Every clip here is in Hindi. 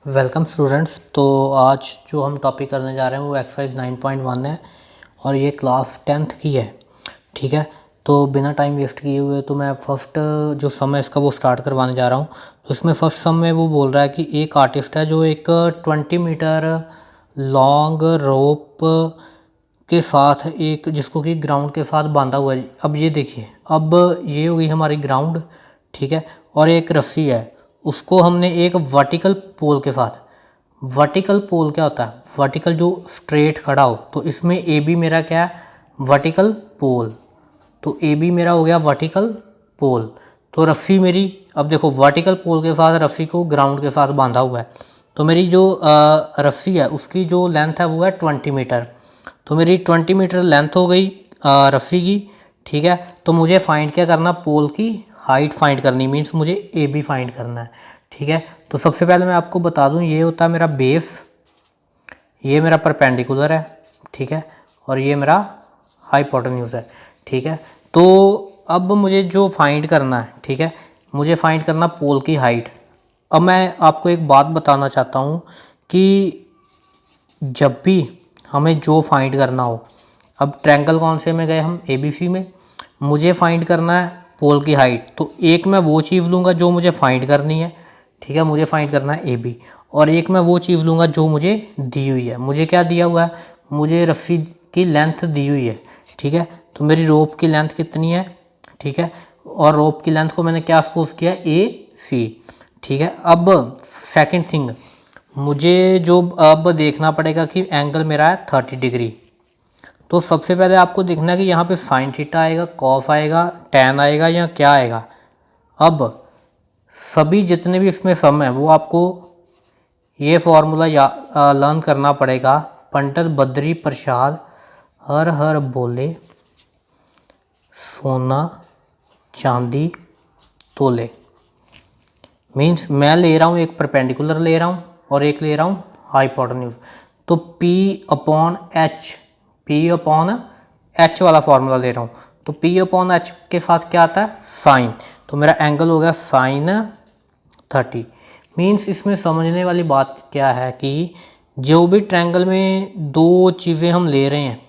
Welcome students. तो आज जो हम टॉपिक करने जा रहे हैं वो एक्सरसाइज 9.1 है और ये क्लास 10th की है। ठीक है, तो बिना टाइम वेस्ट किए हुए तो मैं फर्स्ट जो सम है इसका वो स्टार्ट करवाने जा रहा हूँ। तो इसमें फर्स्ट सम में वो बोल रहा है कि एक आर्टिस्ट है जो एक 20 मीटर लॉन्ग रोप के साथ एक जिसको कि ग्राउंड के साथ बांधा हुआ है। अब ये देखिए, अब ये हो गई हमारी ग्राउंड। ठीक है, और एक रस्सी है, उसको हमने एक वर्टिकल पोल के साथ। वर्टिकल पोल क्या होता है? वर्टिकल जो स्ट्रेट खड़ा हो। तो इसमें ए बी मेरा क्या है? Vertical pole. तो ए बी मेरा हो गया वर्टिकल पोल। तो रस्सी मेरी, अब देखो वर्टिकल पोल के साथ रस्सी को ग्राउंड के साथ बांधा हुआ है। तो मेरी जो रस्सी है उसकी जो लेंथ है वो है 20 मीटर। तो मेरी 20 मीटर लेंथ हो गई रस्सी की। ठीक है, तो मुझे फाइंड क्या करना? पोल की हाइट फाइंड करनी, मीन्स मुझे ए बी फाइंड करना है। ठीक है, तो सबसे पहले मैं आपको बता दूं, ये होता है मेरा बेस, ये मेरा परपेंडिकुलर है। ठीक है, और ये मेरा हाइपोटेन्यूज है। ठीक है, तो अब मुझे जो फाइंड करना है, ठीक है, मुझे फाइंड करना पोल की हाइट। अब मैं आपको एक बात बताना चाहता हूँ कि जब भी हमें जो फाइंड करना हो, अब ट्रायंगल कौन से में गए हम? ABC में। मुझे फाइंड करना है पोल की हाइट, तो एक मैं वो चीज़ लूँगा जो मुझे फाइंड करनी है। ठीक है, मुझे फाइंड करना है AB, और एक मैं वो चीज़ लूँगा जो मुझे दी हुई है। मुझे क्या दिया हुआ है? मुझे रस्सी की लेंथ दी हुई है। ठीक है, तो मेरी रोप की लेंथ कितनी है? ठीक है, और रोप की लेंथ को मैंने क्या सपोज किया? AC। ठीक है, अब सेकंड थिंग, मुझे जो अब देखना पड़ेगा कि एंगल मेरा है 30 डिग्री। तो सबसे पहले आपको देखना है कि यहाँ पे साइन थीटा आएगा, कॉस आएगा, टैन आएगा, या क्या आएगा। अब सभी जितने भी इसमें सम है वो आपको ये फॉर्मूला लर्न करना पड़ेगा। पंडित बद्री प्रसाद हर हर बोले, सोना चांदी तोले। मीन्स मैं ले रहा हूँ एक परपेंडिकुलर ले रहा हूँ और एक ले रहा हूँ हाइपोटेन्यूज। तो P अपॉन H वाला फॉर्मूला ले रहा हूँ। तो P अपॉन H के साथ क्या आता है? साइन। तो मेरा एंगल हो गया साइन 30। मीन्स इसमें समझने वाली बात क्या है कि जो भी ट्रायंगल में दो चीज़ें हम ले रहे हैं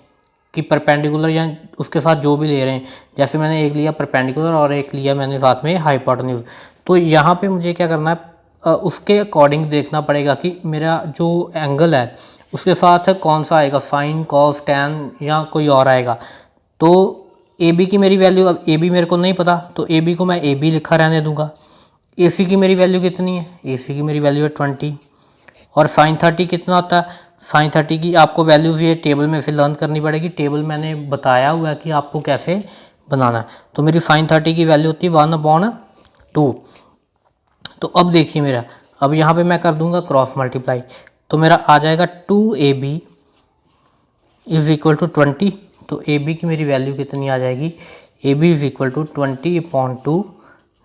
कि परपेंडिकुलर या उसके साथ जो भी ले रहे हैं, जैसे मैंने एक लिया परपेंडिकुलर और एक लिया मैंने साथ में हाइपोटेन्यूज, तो यहाँ पे मुझे क्या करना है? उसके अकॉर्डिंग देखना पड़ेगा कि मेरा जो एंगल है उसके साथ कौन सा आएगा, साइन, कॉस, टैन, या कोई और आएगा। तो ए बी की मेरी वैल्यू, अब ए बी मेरे को नहीं पता तो ए बी को मैं ए बी लिखा रहने दूंगा। ए सी की मेरी वैल्यू कितनी है? ए सी की मेरी वैल्यू है 20। और साइन 30 कितना होता है? साइन 30 की आपको वैल्यूज़ ये टेबल में से लर्न करनी पड़ेगी। टेबल मैंने बताया हुआ है कि आपको कैसे बनाना है। तो मेरी साइन 30 की वैल्यू होती है 1/2। तो अब देखिए मेरा, अब यहाँ पे मैं कर दूंगा क्रॉस मल्टीप्लाई, तो मेरा आ जाएगा 2AB इज इक्वल टू 20। तो AB की मेरी वैल्यू कितनी आ जाएगी? AB is equal to 20/2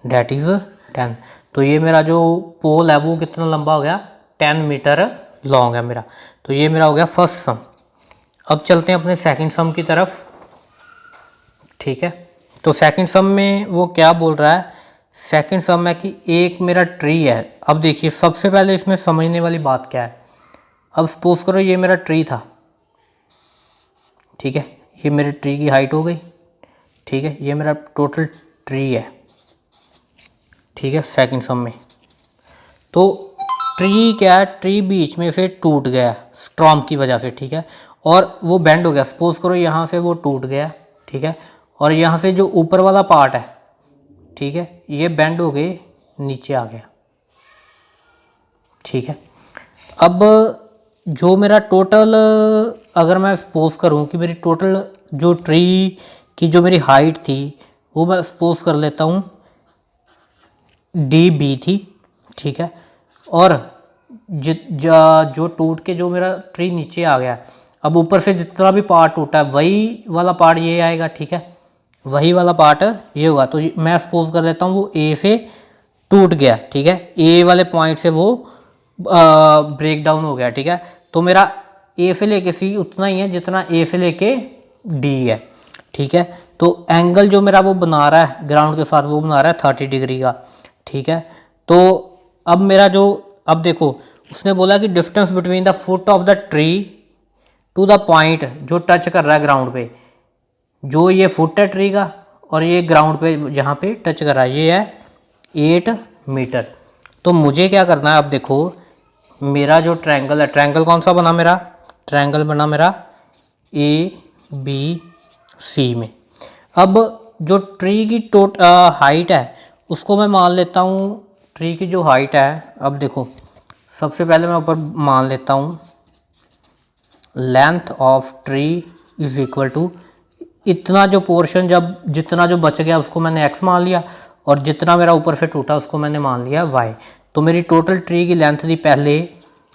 that is 10। तो ये मेरा जो पोल है वो कितना लंबा हो गया? 10 मीटर लॉन्ग है मेरा। तो ये मेरा हो गया फर्स्ट सम। अब चलते हैं अपने सेकंड सम की तरफ। ठीक है, तो सेकंड सम में वो क्या बोल रहा है? सेकंड सम है कि एक मेरा ट्री है। अब देखिए, सबसे पहले इसमें समझने वाली बात क्या है। अब सपोज करो ये मेरा ट्री था। ठीक है, ये मेरे ट्री की हाइट हो गई। ठीक है, ये मेरा टोटल ट्री है। ठीक है, सेकंड सम में तो ट्री क्या है? ट्री बीच में से टूट गया स्ट्रॉम की वजह से। ठीक है, और वो बेंड हो गया। सपोज करो यहाँ से वो टूट गया। ठीक है, और यहाँ से जो ऊपर वाला पार्ट है, ठीक है, ये बेंड हो गए नीचे आ गया। ठीक है, अब जो मेरा टोटल, अगर मैं सपोज करूं कि मेरी टोटल जो ट्री की जो मेरी हाइट थी वो मैं सपोज कर लेता हूं DB थी। ठीक है, और जो टूट के जो मेरा ट्री नीचे आ गया, अब ऊपर से जितना भी पार्ट टूटा है वही वाला पार्ट ये आएगा। ठीक है, वही वाला पार्ट ये होगा। तो मैं सपोज कर लेता हूँ वो A से टूट गया। ठीक है, A वाले पॉइंट से वो ब्रेक डाउन हो गया। ठीक है, तो मेरा A से लेके C उतना ही है जितना A से लेके D है। ठीक है, तो एंगल जो मेरा वो बना रहा है ग्राउंड के साथ वो बना रहा है 30 डिग्री का। ठीक है, तो अब मेरा जो अब देखो उसने बोला कि distance between the foot of the tree to the point जो टच कर रहा है ग्राउंड पे, जो ये फुट है ट्री का और ये ग्राउंड पे जहाँ पे टच कर रहा है ये है 8 मीटर। तो मुझे क्या करना है, अब देखो मेरा जो ट्रायंगल है, ट्रायंगल कौन सा बना मेरा, ट्रायंगल बना मेरा ABC में। अब जो ट्री की हाइट है उसको मैं मान लेता हूँ, ट्री की जो हाइट है, अब देखो सबसे पहले मैं ऊपर मान लेता हूँ length of tree is equal to इतना जो पोर्शन जब जितना जो बच गया उसको मैंने x मान लिया और जितना मेरा ऊपर से टूटा उसको मैंने मान लिया y। तो मेरी टोटल ट्री की लेंथ थी पहले,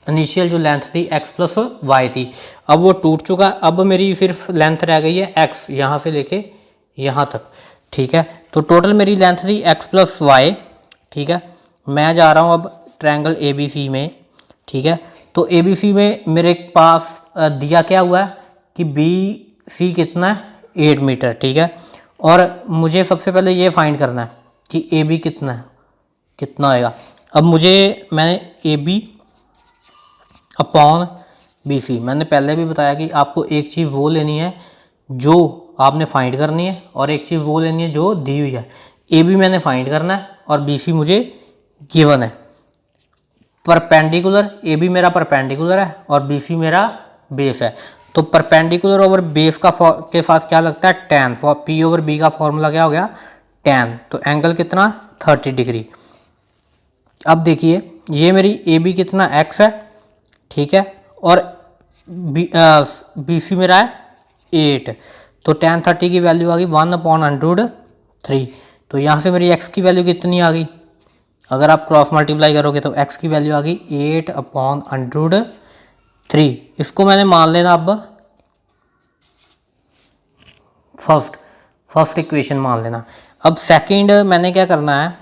इनिशियल जो लेंथ थी x प्लस y थी, अब वो टूट चुका, अब मेरी सिर्फ लेंथ रह गई है x यहाँ से लेके यहाँ तक, ठीक है। तो टोटल मेरी लेंथ थी x प्लस वाई, ठीक है। मैं जा रहा हूँ अब ट्रायंगल ABC में, ठीक है। तो ABC में मेरे पास दिया क्या हुआ है कि BC कितना है 8 मीटर, ठीक है। और मुझे सबसे पहले ये फाइंड करना है कि AB कितना है, कितना आएगा। अब मैंने AB अपॉन BC, मैंने पहले भी बताया कि आपको एक चीज़ वो लेनी है जो आपने फाइंड करनी है और एक चीज़ वो लेनी है जो दी हुई है। AB मैंने फाइंड करना है और BC मुझे गिवन है। परपेंडिकुलर, AB मेरा परपेंडिकुलर है और BC मेरा बेस है। तो परपेंडिकुलर ओवर बेस के साथ क्या लगता है tan, P ओवर B का फॉर्मूला क्या हो गया tan। तो एंगल कितना 30 डिग्री। अब देखिए ये मेरी AB कितना x है, ठीक है, और BC मेरा है 8। तो tan 30 की वैल्यू आ गई 1/√3। तो यहाँ से मेरी x की वैल्यू कितनी आ गई, अगर आप क्रॉस मल्टीप्लाई करोगे तो x की वैल्यू आ गई 8/√3। इसको मैंने मान लेना अब फर्स्ट इक्वेशन मान लेना। अब सेकंड मैंने क्या करना है,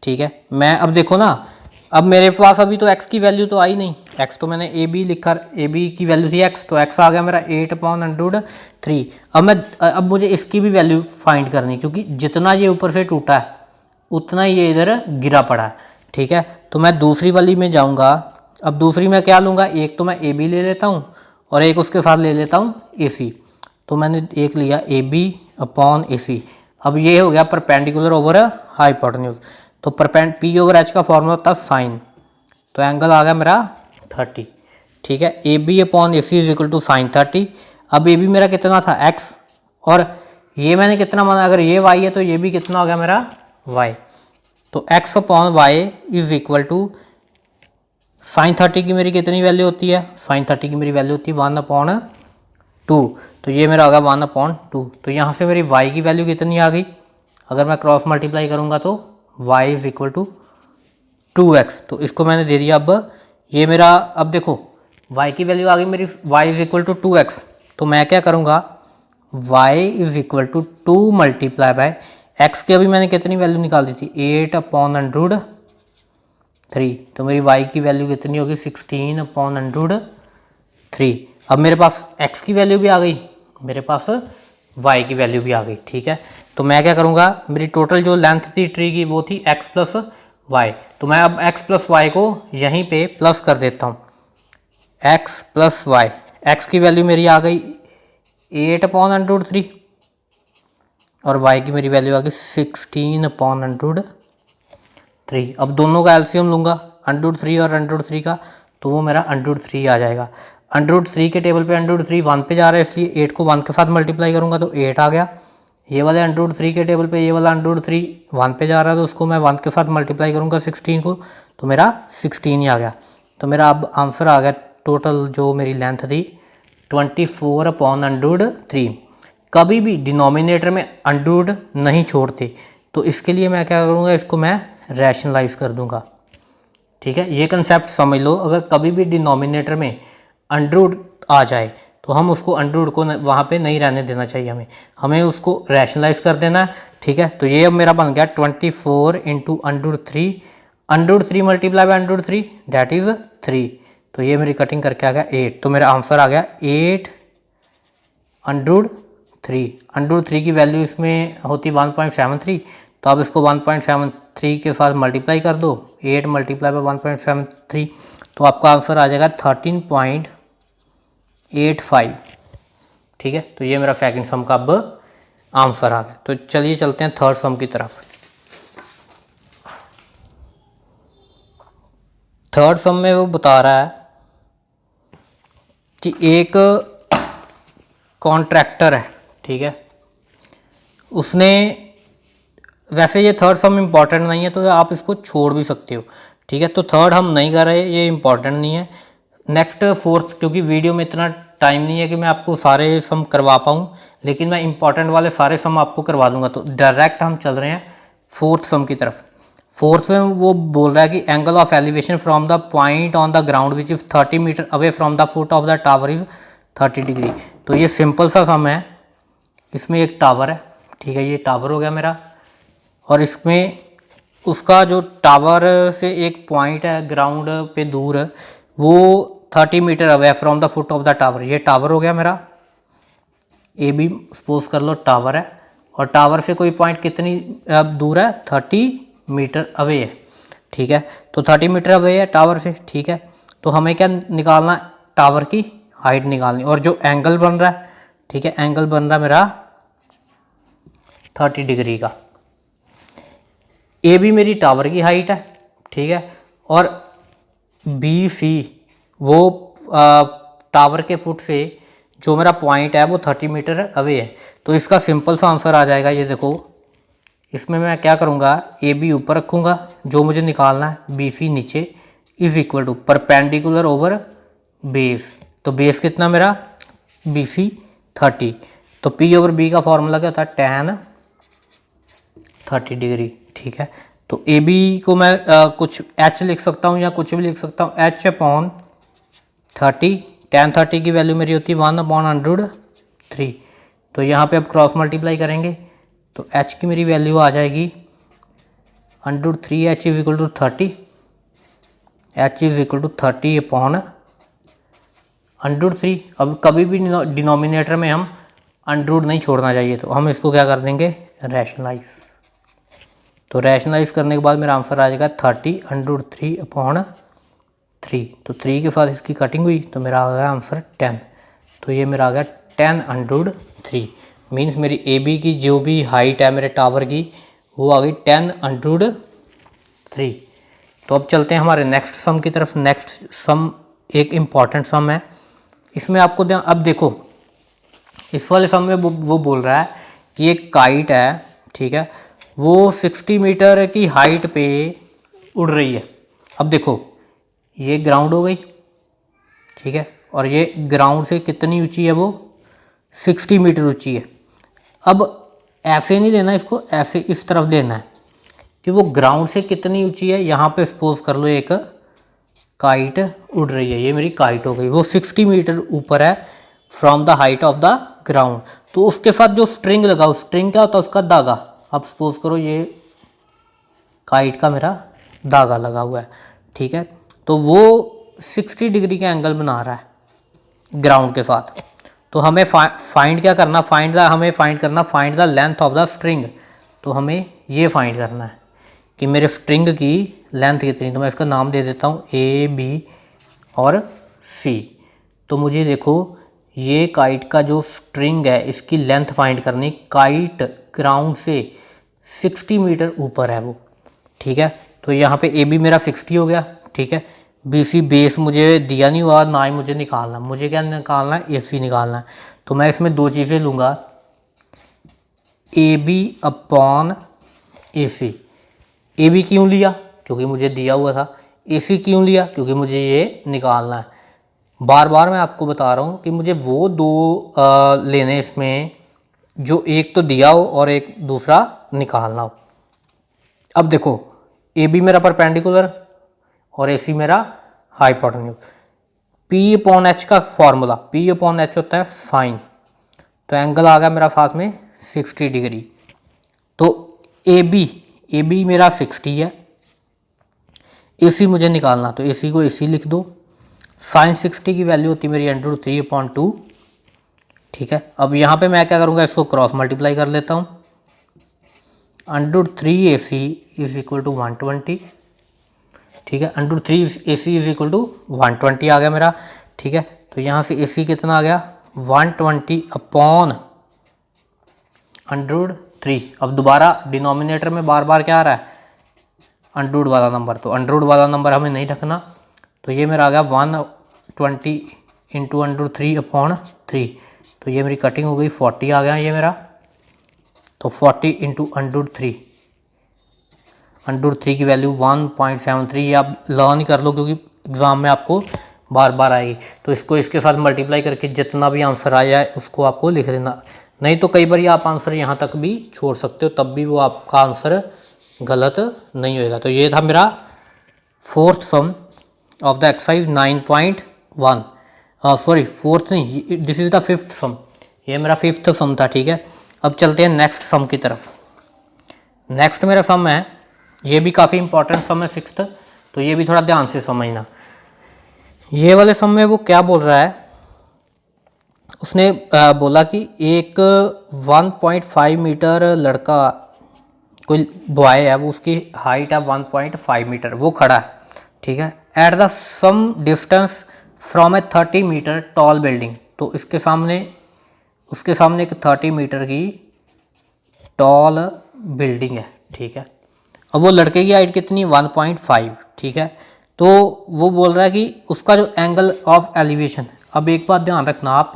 ठीक है। मैं अब देखो ना, अब मेरे पास अभी तो x की वैल्यू तो आई नहीं, x तो मैंने AB लिखा, AB की वैल्यू थी x, तो x आ गया मेरा 8/√3। अब मुझे इसकी भी वैल्यू फाइंड करनी, क्योंकि जितना ये ऊपर से टूटा है उतना ही ये इधर गिरा पड़ा है, ठीक है। तो मैं दूसरी वाली में जाऊंगा। अब दूसरी में क्या लूँगा, एक तो मैं AB ले लेता हूँ और एक उसके साथ ले लेता हूँ AC। तो मैंने एक लिया AB अपॉन AC। अब ये हो गया परपेंडिकुलर ओवर हाइपोटेन्यूज। तो P ओवर H का फॉर्मूला होता है साइन, तो एंगल आ गया मेरा 30, ठीक है। AB upon AC is equal to sine 30। अब AB मेरा कितना था x और ये मैंने कितना माना, अगर ये y है तो ये भी कितना हो गया मेरा y। तो x upon Y is equal to sine 30 की मेरी कितनी वैल्यू होती है, साइन 30 की मेरी वैल्यू होती है 1/2। तो ये मेरा होगा 1/2। तो यहाँ से मेरी y की वैल्यू कितनी आ गई, अगर मैं क्रॉस मल्टीप्लाई करूँगा तो y is equal to 2x। तो इसको मैंने दे दिया। अब ये मेरा, अब देखो y की वैल्यू आ गई मेरी y is equal to 2x। तो मैं क्या करूँगा, y is equal to 2 multiply by x की अभी मैंने कितनी वैल्यू निकाल दी थी 8/√3। तो मेरी y की वैल्यू कितनी होगी 16/√3। अब मेरे पास x की वैल्यू भी आ गई, मेरे पास y की वैल्यू भी आ गई, ठीक है। तो मैं क्या करूँगा, मेरी टोटल जो लेंथ थी ट्री की वो थी x प्लस वाई। तो मैं अब x प्लस वाई को यहीं पे प्लस कर देता हूँ, x प्लस वाई। x की वैल्यू मेरी आ गई 8/√3 और y की मेरी वैल्यू आ गई 16/√3। अब दोनों का एलसीएम लूँगा √3 और √3 का, तो वो मेरा √3 आ जाएगा। √3 के टेबल पे √3 1 पे जा रहा है, इसलिए 8 को 1 के साथ मल्टीप्लाई करूँगा तो 8 आ गया। ये वाले √3 के टेबल पे ये वाला √3 1 पे जा रहा है, तो उसको मैं 1 के साथ मल्टीप्लाई करूँगा 16 को, तो मेरा 16 ही आ गया। तो मेरा अब आंसर आ गया, टोटल जो मेरी लेंथ थी 24/√3। कभी भी डिनोमिनेटर में अंडरवुड नहीं छोड़ते, तो इसके लिए मैं क्या करूँगा, इसको मैं रैशनलाइज कर दूँगा, ठीक है। ये कंसेप्ट समझ लो, अगर कभी भी डिनोमिनेटर में अंडरवुड आ जाए तो हम उसको अंडरवुड को वहाँ पे नहीं रहने देना चाहिए, हमें उसको रैशनलाइज कर देना है, ठीक है। तो ये अब मेरा बन गया 24 into √3 multiply by √3 that is 3। तो ये मेरी कटिंग करके आ गया 8। तो मेरा आंसर आ गया 8/√3। √3 की वैल्यू इसमें होती 1.73, तो अब इसको 1.7 3 के साथ मल्टीप्लाई कर दो, 8 मल्टीप्लाई बाय 1.73, तो आपका आंसर आ जाएगा 13.85। ठीक है, तो ये मेरा सेकंड सम का अब आंसर आ गया। तो चलिए चलते हैं थर्ड सम की तरफ। थर्ड सम में वो बता रहा है कि एक कॉन्ट्रैक्टर है, ठीक है, उसने, वैसे ये थर्ड सम इम्पॉर्टेंट नहीं है तो आप इसको छोड़ भी सकते हो, ठीक है। तो थर्ड हम नहीं कर रहे, ये इम्पॉर्टेंट नहीं है। नेक्स्ट फोर्थ, क्योंकि वीडियो में इतना टाइम नहीं है कि मैं आपको सारे सम करवा पाऊँ, लेकिन मैं इंपॉर्टेंट वाले सारे सम आपको करवा दूंगा। तो डायरेक्ट हम चल रहे हैं फोर्थ सम की तरफ। फोर्थ में वो बोल रहा है कि angle of elevation from the point on the ground which is 30 metre away from the foot of the tower is 30 degree. तो ये सिंपल सा सम है। इसमें एक टावर है, ठीक है, ये टावर हो गया मेरा, और इसमें उसका जो टावर से एक पॉइंट है ग्राउंड पे दूर, वो 30 metre away from the foot of the tower. ये टावर हो गया मेरा, ए बी सपोज कर लो टावर है, और टावर से कोई पॉइंट कितनी दूर है, 30 मीटर अवे है, ठीक है। तो 30 मीटर अवे है टावर से, ठीक है। तो हमें क्या निकालना, टावर की हाइट निकालनी, और जो एंगल बन रहा है, ठीक है, एंगल बन रहा है मेरा 30 डिग्री का। ए बी मेरी टावर की हाइट है, ठीक है, और बी सी वो टावर के फुट से जो मेरा पॉइंट है वो 30 मीटर अवे है। तो इसका सिंपल सा आंसर आ जाएगा, ये देखो, इसमें मैं क्या करूँगा, ए बी ऊपर रखूँगा, जो मुझे निकालना है बी सी नीचे, is equal to perpendicular over base. तो बेस कितना मेरा, बी सी 30, तो पी ओवर बी का फॉर्मूला क्या होता है, tan 30 डिग्री, ठीक है। तो ए बी को मैं कुछ एच लिख सकता हूँ या कुछ भी लिख सकता हूँ, एच अपॉन 30, tan 30 की वैल्यू मेरी होती है 1/√3। तो यहाँ पे अब क्रॉस मल्टीप्लाई करेंगे, तो h की मेरी वैल्यू आ जाएगी √3, h is equal to 30, h is equal to 30 upon √3। अब कभी भी डिनोमिनेटर में हम अंडरूट नहीं छोड़ना चाहिए, तो हम इसको क्या कर देंगे, रैशनलाइज। तो रैशनलाइज करने के बाद मेरा आंसर आ जाएगा 30 √3 अपॉन 3। तो 3 के साथ इसकी कटिंग हुई तो मेरा आ गया आंसर 10। तो ये मेरा आ गया 10 √3, मीन्स मेरी ए बी की जो भी हाइट है मेरे टावर की वो आ गई 10 √3। तो अब चलते हैं हमारे नेक्स्ट सम की तरफ। नेक्स्ट सम एक इम्पॉर्टेंट सम है। इसमें आपको अब देखो, इस वाले सम में वो बोल रहा है कि एक काइट है, ठीक है, वो 60 मीटर की हाइट पे उड़ रही है। अब देखो, ये ग्राउंड हो गई, ठीक है, और ये ग्राउंड से कितनी ऊंची है, वो 60 मीटर ऊंची है। अब ऐसे नहीं लेना इसको, ऐसे इस तरफ लेना है कि वो ग्राउंड से कितनी ऊंची है। यहाँ पे सपोज कर लो एक काइट उड़ रही है, ये मेरी काइट हो गई, वो 60 मीटर ऊपर है from the height of the ground. तो उसके साथ जो स्ट्रिंग लगा, उस स्ट्रिंग क्या होता है, उसका धागा। अब सपोज करो ये काइट का मेरा धागा लगा हुआ है, ठीक है, तो वो 60 डिग्री का एंगल बना रहा है ग्राउंड के साथ। तो हमें फाइंड क्या करना, हमें find the length of the string. तो हमें ये फाइंड करना है कि मेरे स्ट्रिंग की लेंथ कितनी। तो मैं इसका नाम दे देता हूँ ए बी और सी। तो मुझे देखो, ये काइट का जो स्ट्रिंग है इसकी लेंथ फाइंड करनी, काइट ग्राउंड से 60 मीटर ऊपर है वो, ठीक है। तो यहाँ पे ए बी मेरा 60 हो गया, ठीक है। बी सी बेस मुझे दिया नहीं हुआ, ना ही मुझे निकालना, मुझे क्या निकालना है, ए सी निकालना है। तो मैं इसमें दो चीज़ें लूँगा, A B upon A C. A B क्यों लिया, क्योंकि मुझे दिया हुआ था। ए सी क्यों लिया, क्योंकि मुझे ये निकालना है। बार बार मैं आपको बता रहा हूँ कि मुझे वो दो लेने इसमें जो एक तो दिया हो और एक दूसरा निकालना हो। अब देखो, ए बी मेरा परपेंडिकुलर और ए सी मेरा हाइपोटेन्यूज। पी अपॉन एच का फॉर्मूला, पी अपॉन एच होता है साइन। तो एंगल आ गया मेरा साथ में 60 डिग्री। तो ए बी मेरा 60 है, ए सी मुझे निकालना, तो ए सी को ए सी लिख दो। साइन 60 की वैल्यू होती है मेरी √3/2, ठीक है। अब यहाँ पे मैं क्या करूँगा, इसको क्रॉस मल्टीप्लाई कर लेता हूँ। √3 AC इज इक्वल टू 120, ठीक है। √3 AC इज इक्वल टू 120 आ गया मेरा, ठीक है। तो यहाँ से AC कितना आ गया 120 अपॉन √3। अब दोबारा डिनोमिनेटर में बार बार क्या आ रहा है अंडरूट वाला नंबर, तो अंडरूट वाला नंबर हमें नहीं रखना। तो ये मेरा आ गया 120 इंटू √3 अपॉन 3। तो ये मेरी कटिंग हो गई 40 आ गया ये मेरा। तो 40 इंटू √3, √3 की वैल्यू 1.73। ये आप लर्न कर लो क्योंकि एग्ज़ाम में आपको बार बार आएगी। तो इसको इसके साथ मल्टीप्लाई करके जितना भी आंसर आ जाए उसको आपको लिख देना, नहीं तो कई बार आप आंसर यहाँ तक भी छोड़ सकते हो, तब भी वो आपका आंसर गलत नहीं होएगा। तो ये था मेरा fourth sum of the exercise 9.1, sorry fourth नहीं, this is the fifth sum, ये मेरा फिफ्थ सम था, ठीक है। अब चलते हैं नेक्स्ट सम की तरफ। नेक्स्ट मेरा सम है, ये भी काफ़ी इंपॉर्टेंट सम है सिक्स्थ, तो ये भी थोड़ा ध्यान से समझना। ये वाले सम में वो क्या बोल रहा है, उसने बोला कि एक 1.5 मीटर लड़का, कोई बॉय है, वो उसकी हाइट है 1.5 मीटर, वो खड़ा है, ठीक है, at the some distance from a 30 meter tall building. तो उसके सामने एक 30 मीटर की टॉल बिल्डिंग है, ठीक है। अब वो लड़के की हाइट कितनी 1.5, ठीक है। तो वो बोल रहा है कि उसका जो एंगल ऑफ एलिवेशन, अब एक बात ध्यान रखना आप,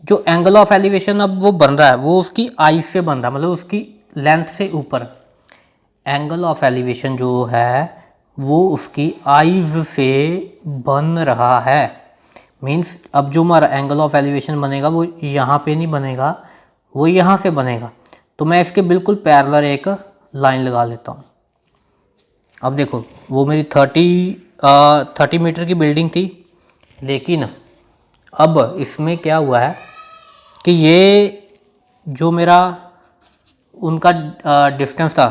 जो एंगल ऑफ एलिवेशन अब वो बन रहा है वो उसकी आइज से बन रहा है, मतलब उसकी लेंथ से ऊपर। एंगल ऑफ एलिवेशन जो है वो उसकी आइज से बन रहा है, मीन्स अब जो हमारा एंगल ऑफ एलिवेशन बनेगा वो यहाँ पे नहीं बनेगा, वो यहाँ से बनेगा। तो मैं इसके बिल्कुल पैरेलल एक लाइन लगा लेता हूँ। अब देखो वो मेरी 30 मीटर की बिल्डिंग थी, लेकिन अब इसमें क्या हुआ है कि ये जो मेरा उनका डिस्टेंस था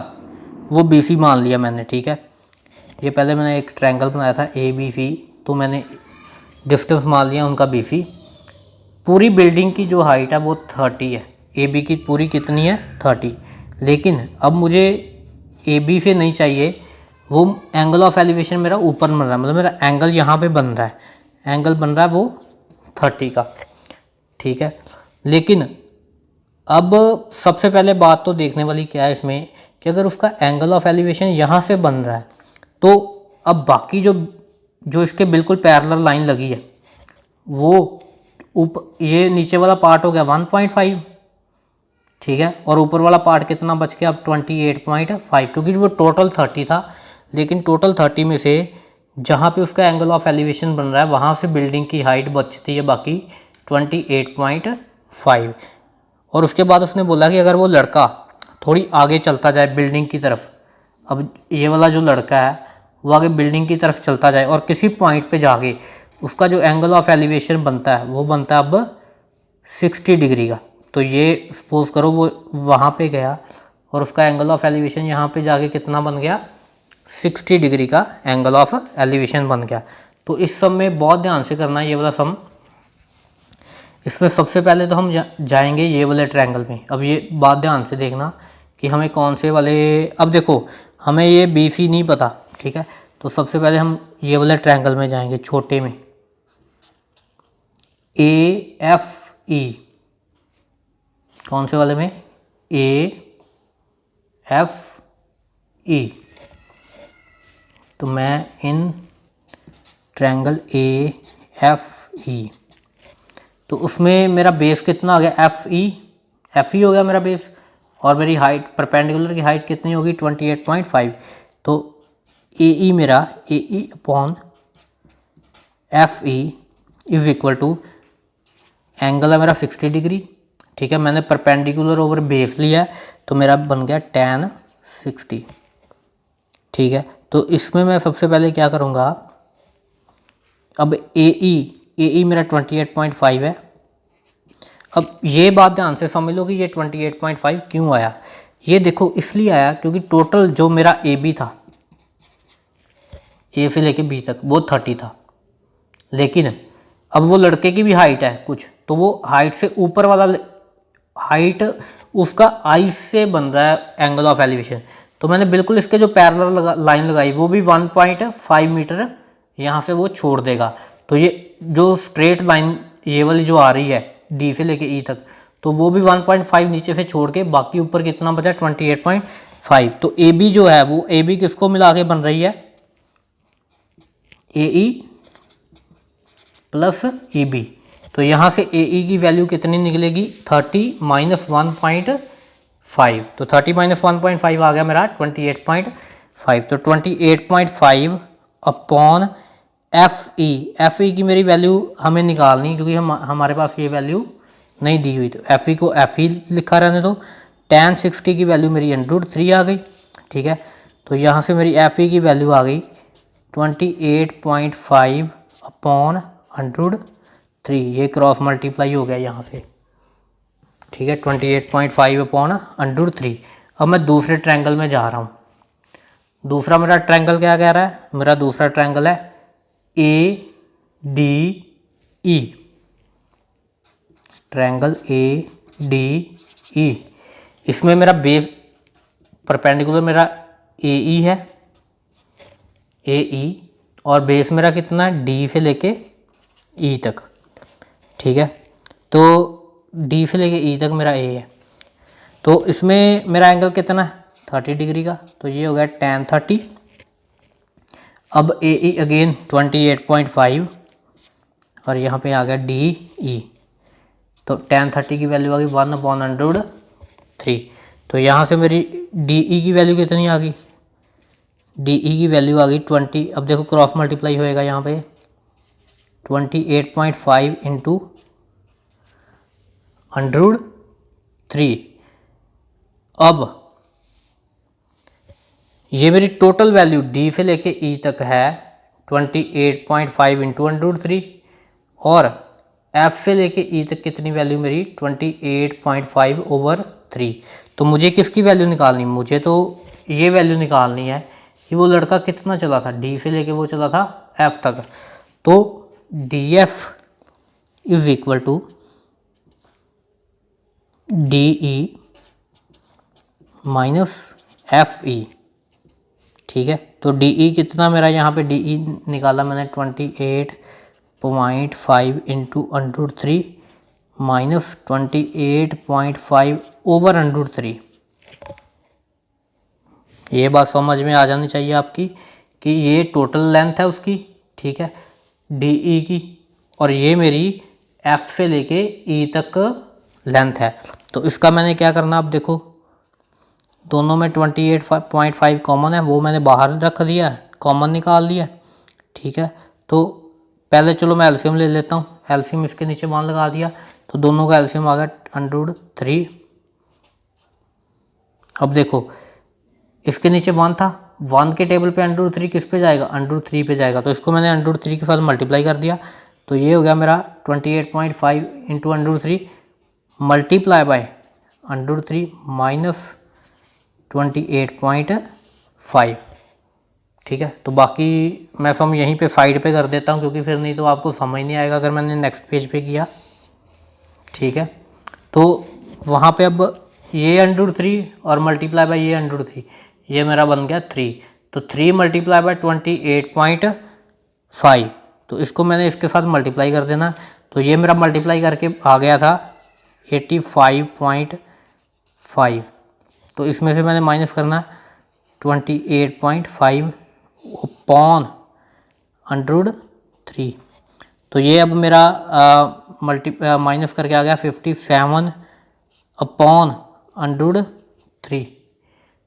वो BC मान लिया मैंने, ठीक है। ये पहले मैंने एक ट्रायंगल बनाया था ABC, तो मैंने डिस्टेंस मान लिया उनका BC। पूरी बिल्डिंग की जो हाइट है वो 30 है, AB की पूरी कितनी है 30, लेकिन अब मुझे AB से नहीं चाहिए, वो एंगल ऑफ एलिवेशन मेरा ऊपर बन रहा है, मतलब मेरा एंगल यहाँ पे बन रहा है, एंगल बन रहा है वो 30 का, ठीक है। लेकिन अब सबसे पहले बात तो देखने वाली क्या है इसमें कि अगर उसका एंगल ऑफ एलिवेशन यहाँ से बन रहा है, तो अब बाकी जो इसके बिल्कुल पैरेलल लाइन लगी है वो ये नीचे वाला पार्ट हो गया 1.5, ठीक है, और ऊपर वाला पार्ट कितना बच गया अब 28.5, क्योंकि वो टोटल 30 था, लेकिन टोटल 30 में से जहाँ पे उसका एंगल ऑफ एलिवेशन बन रहा है वहाँ से बिल्डिंग की हाइट बचती है बाकी 28.5। और उसके बाद उसने बोला कि अगर वो लड़का थोड़ी आगे चलता जाए बिल्डिंग की तरफ, अब ये वाला जो लड़का है वो आगे बिल्डिंग की तरफ चलता जाए और किसी पॉइंट पे जाके उसका जो एंगल ऑफ एलिवेशन बनता है वो बनता है अब 60 डिग्री का। तो ये सपोज करो वो वहाँ पे गया और उसका एंगल ऑफ एलिवेशन यहाँ पे जाके कितना बन गया 60 डिग्री का एंगल ऑफ एलिवेशन बन गया। तो इस सम में बहुत ध्यान से करना है ये वाला सम। इसमें सबसे पहले तो हम जाएंगे ये वाले ट्रायंगल में। अब ये बात ध्यान से देखना कि हमें कौन से वाले, अब देखो हमें ये BC नहीं पता, ठीक है, तो सबसे पहले हम ये वाले ट्रायंगल में जाएंगे छोटे में, AFE। कौन से वाले में AFE। तो मैं इन ट्रायंगल AFE, तो उसमें मेरा बेस कितना आ गया FE हो गया मेरा बेस, और मेरी हाइट परपेंडिकुलर की हाइट कितनी होगी 28.5। तो AE मेरा AE upon FE is equal to, angle है मेरा 60 डिग्री, ठीक है, मैंने परपेंडिकुलर ओवर बेस लिया तो मेरा बन गया tan 60, ठीक है। तो इसमें मैं सबसे पहले क्या करूँगा, अब AE मेरा 28.5 है। अब ये बात ध्यान से समझ लो कि ये 28.5 क्यों आया। ये देखो इसलिए आया क्योंकि टोटल जो मेरा AB था, A से लेके B तक वो 30 था, लेकिन अब वो लड़के की भी हाइट है कुछ, तो वो हाइट से ऊपर वाला, हाइट उसका आई से बन रहा है एंगल ऑफ एलिवेशन। तो मैंने बिल्कुल इसके जो पैरेलल लाइन लगाई वो भी 1.5 मीटर यहाँ से वो छोड़ देगा। तो ये जो स्ट्रेट लाइन ये वाली जो आ रही है डी से लेके ई तक, तो वो भी 1.5 नीचे से छोड़ के बाकी ऊपर कितना बचा 28.5। तो ए बी जो है वो ए बी किसको मिला के बन रही है, ए ई प्लस ई बी। तो यहाँ से ए ई की वैल्यू कितनी निकलेगी 30 माइनस 1.5। तो 30 माइनस 1.5 आ गया मेरा 28.5। तो 28.5 अपॉन एफ ई की मेरी वैल्यू हमें निकालनी क्योंकि हमारे पास ये वैल्यू नहीं दी हुई। तो एफ ई को एफ ई लिखा रहने दो। tan 60 की वैल्यू मेरी √3 आ गई। ठीक है, तो यहाँ से मेरी एफ ई की वैल्यू आ गई 28.5 अपॉन √3। ये क्रॉस मल्टीप्लाई हो गया यहाँ से। ठीक है, 28.5 अपॉन √3। अब मैं दूसरे ट्रायंगल में जा रहा हूँ। दूसरा मेरा ट्रायंगल क्या कह रहा है, मेरा दूसरा ट्रायंगल है A D E. Triangle A D E, इसमें मेरा बेस परपेंडिकुलर मेरा ए ई है, ए ई, और बेस मेरा कितना है डी से लेके ई तक। ठीक है, तो डी से लेके ई तक मेरा ए है। तो इसमें मेरा एंगल कितना है 30 डिग्री का। तो ये हो गया tan 30। अब ए ई अगेन 28.5 और यहाँ पे आ गया डी ई। तो tan 30 की वैल्यू आ गई 1/√3। तो यहाँ से मेरी डी ई की वैल्यू कितनी आ गई, डी ई की वैल्यू आ गई 20। अब देखो क्रॉस मल्टीप्लाई होएगा यहाँ पे 28.5 इंटू √3। अब ये मेरी टोटल वैल्यू डी से लेके ई तक है 28.5 इंटू √3 और एफ से लेके ई तक कितनी वैल्यू मेरी 28.5/3। तो मुझे किसकी वैल्यू निकालनी, मुझे तो ये वैल्यू निकालनी है कि वो लड़का कितना चला था, डी से लेके वो चला था एफ तक। तो D F is equal to D E minus F E. ठीक है, तो डी ई कितना मेरा यहाँ पे डी ई निकाला मैंने 28.5 इंटू √3 माइनस 28.5/√3। ये बात समझ में आ जानी चाहिए आपकी कि ये टोटल लेंथ है उसकी। ठीक है, डी ई की, और ये मेरी एफ से लेके ई तक लेंथ है। तो इसका मैंने क्या करना, अब देखो दोनों में 28.5 कॉमन है, वो मैंने बाहर रख दिया, कॉमन निकाल लिया। ठीक है, तो पहले चलो मैं एलसीएम ले लेता हूँ। एलसीएम इसके नीचे 1 लगा दिया, तो दोनों का एलसीएम आ गया √3। अब देखो इसके नीचे 1 था, 1 के टेबल पे √3 किस पे जाएगा, √3 पे जाएगा। तो इसको मैंने √3 के साथ मल्टीप्लाई कर दिया। तो ये हो गया मेरा 28.5 इंटू √3 मल्टीप्लाई बाय √3 माइनस 28.5। ठीक है, तो बाकी मैं सम यहीं पे साइड पे कर देता हूँ क्योंकि फिर नहीं तो आपको समझ नहीं आएगा अगर मैंने नेक्स्ट पेज पे किया। ठीक है, तो वहाँ पे अब ये √3 और मल्टीप्लाई बाय ये √3, ये मेरा बन गया 3। तो 3 मल्टीप्लाई बाय 28.5, तो इसको मैंने इसके साथ मल्टीप्लाई कर देना। तो ये मेरा मल्टीप्लाई करके आ गया था 85.5। तो इसमें से मैंने माइनस करना 28.5 अपॉन √3। तो ये अब मेरा माइनस करके आ गया 57 अपॉन √3।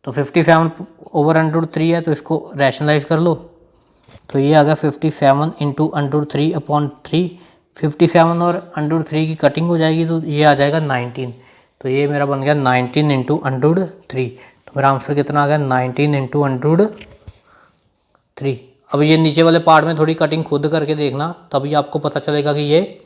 तो 57/√3 है, तो इसको रैशनलाइज कर लो। तो ये आ गया 57 इंटू √3 अपॉन 3। 57 और √3 की कटिंग हो जाएगी तो ये आ जाएगा 19। तो ये मेरा बन गया 19 इंटू √3। तो मेरा आंसर कितना आ गया 19 इंटू √3। अब ये नीचे वाले पार्ट में थोड़ी कटिंग खुद करके देखना, तभी आपको पता चलेगा कि ये